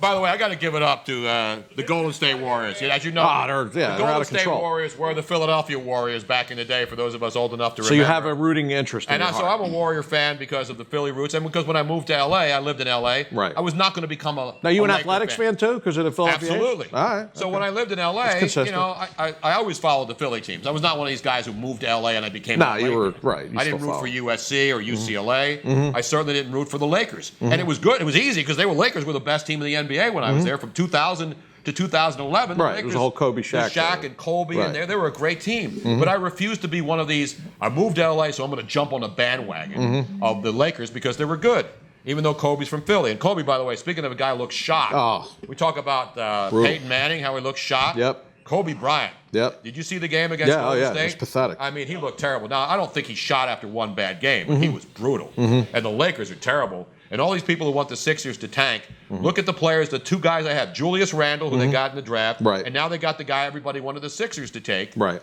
By the way, I got to give it up to the Golden State Warriors. As you know, they're the Golden out of State control. Warriors were the Philadelphia Warriors back in the day, for those of us old enough to remember. So you have a rooting interest in your so heart. I'm a Warrior fan because of the Philly roots, and because when I moved to L.A., I lived in L.A. Right. I was not going to become a Now, you an Laker athletics fan too, because of the Philadelphia? Absolutely. All right. So okay. when I lived in L.A., It's consistent. I always followed the Philly teams. I was not one of these guys who moved to L.A. and I became No, a you Laker. were right. You I didn't still root for follow. USC or UCLA. I certainly didn't root for the Lakers. And it was good. It was easy because they were Lakers were the best team in the NBA when I was there from 2000 to 2011. Right, it was the whole Kobe Shaq Shaq era. and Kobe, Right. and they were a great team. But I refused to be one of these, I moved to LA, so I'm going to jump on the bandwagon of the Lakers because they were good, even though Kobe's from Philly. And Kobe, by the way, speaking of a guy who looks shot, we talk about Peyton Manning, how he looks shot. Yep. Kobe Bryant. Yep. Did you see the game against Golden State? It was pathetic. I mean, he looked terrible. Now, I don't think he shot after one bad game, but he was brutal. And the Lakers are terrible. And all these people who want the Sixers to tank, look at the players, the two guys I have, Julius Randle, who they got in the draft, Right. and now they got the guy everybody wanted the Sixers to take. Right.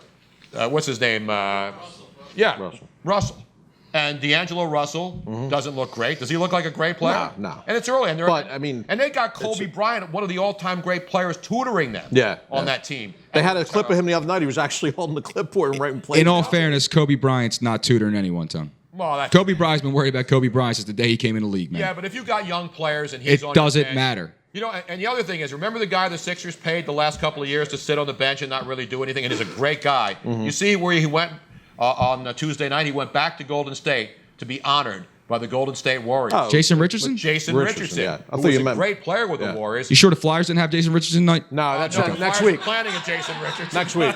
What's his name? Russell. And D'Angelo Russell doesn't look great. Does he look like a great player? No. And it's early. And But, they got Kobe Bryant, one of the all-time great players, tutoring them on that team. They had a clip of him the other night. He was actually holding the clipboard and writing plays. In all fairness, Kobe Bryant's not tutoring anyone, Tom. Well, Kobe Bryant's been worried about Kobe Bryant since the day he came in the league, man. Yeah, but if you got young players and he's on it your doesn't bench, matter. You know, and the other thing is, remember the guy the Sixers paid the last couple of years to sit on the bench and not really do anything, and he's a great guy. You see where he went on Tuesday night? He went back to Golden State to be honored by the Golden State Warriors. Jason Richardson? Jason Richardson, yeah. I who thought was you a meant- great player with the Warriors. You sure the Flyers didn't have Jason Richardson night? No, that's No, the next Flyers week. are planning a Jason Richardson. Next week.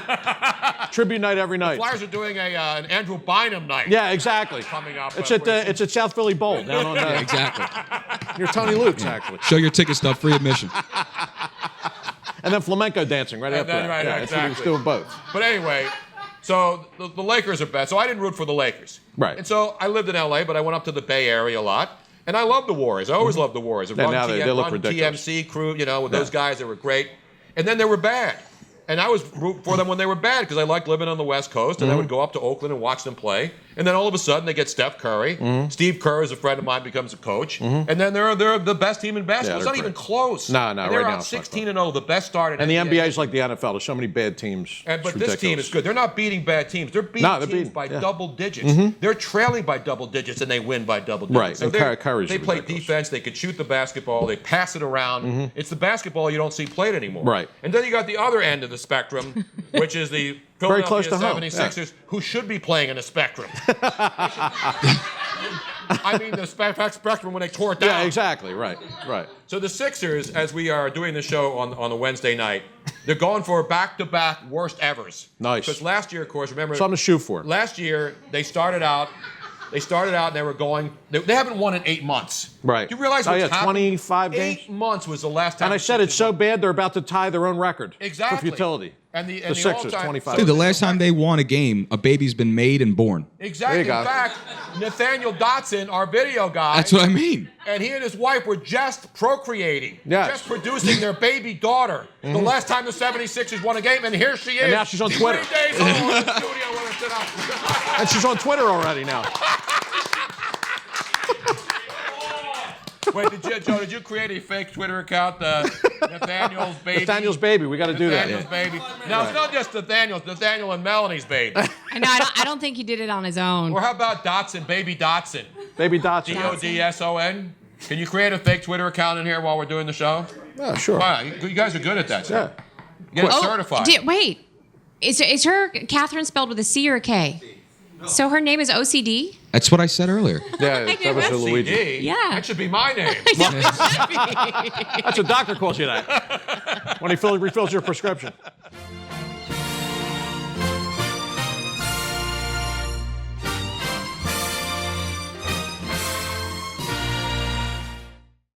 Tribute night every night. Flyers are doing an Andrew Bynum night. Yeah, exactly. Coming up. It's at South Philly Bowl down on Yeah, exactly. near Tony Luke's actually. Show your ticket stuff, free admission. And then flamenco dancing right after that. Right, yeah, exactly. He's doing both. But anyway, so the Lakers are bad. So I didn't root for the Lakers. Right. And so I lived in L.A., but I went up to the Bay Area a lot. And I love the Warriors. I always loved the Warriors. Yeah, now they look ridiculous. TMC crew, with those guys that were great. And then they were bad. And I was root for them when they were bad because I liked living on the West Coast, and I would go up to Oakland and watch them play. And then all of a sudden they get Steph Curry. Steve Kerr is a friend of mine, becomes a coach. And then they're the best team in basketball. Yeah, It's not they're even great. close. No, And right they're now out it's not 16-0, the best start in And the NBA. NBA is like the NFL. There's so many bad teams. But It's this team ridiculous. is good. They're not beating bad teams. They're beating teams by double digits. They're trailing by double digits, and they win by double digits. Right, and Curry's they play ridiculous. defense. They can shoot the basketball. They pass it around. It's the basketball you don't see played anymore. Right. And then you got the other end of the spectrum, which is the Very close Philadelphia to home, 76ers, who should be playing in a spectrum. I mean, the spectrum when they tore it down. Yeah, exactly. Right. So the Sixers, as we are doing the show on a Wednesday night, they're going for back-to-back worst evers. Nice. Because last year, of course, remember. Something to shoot for. Last year, they started out and they were going. They haven't won in 8 months. Right. Do you realize Oh, what's yeah, happened? 25 games? 8 months was the last time. And I said it's so bad they're about to tie their own record. Exactly. For futility. And the Sixers, all-time- 25. Dude, the last time they won a game, a baby's been made and born. Exactly. In There you go. fact, Nathaniel Dotson, our video guy. That's what I mean. And he and his wife were just procreating, Yes. just producing their baby daughter. The last time the 76ers won a game, and here she is. And now she's on Twitter. 3 days old in the studio with us tonight. And she's on Twitter already now. Wait, did you create a fake Twitter account, Nathaniel's baby? Nathaniel's baby. We got to do that. Nathaniel's baby. No, it's not just Nathaniel's. Nathaniel and Melanie's baby. I know. I don't think he did it on his own. Or how about Dotson, baby Dotson? Baby Dotson. Dodson. Can you create a fake Twitter account in here while we're doing the show? Yeah, sure. Wow, you guys are good at that. Yeah. Get it certified. Wait. Is her Catherine spelled with a C or a K? So her name is OCD? That's what I said earlier. Yeah, that was Luigi. CD? Yeah. That should be my name. That's what doctor calls you that when he refills your prescription.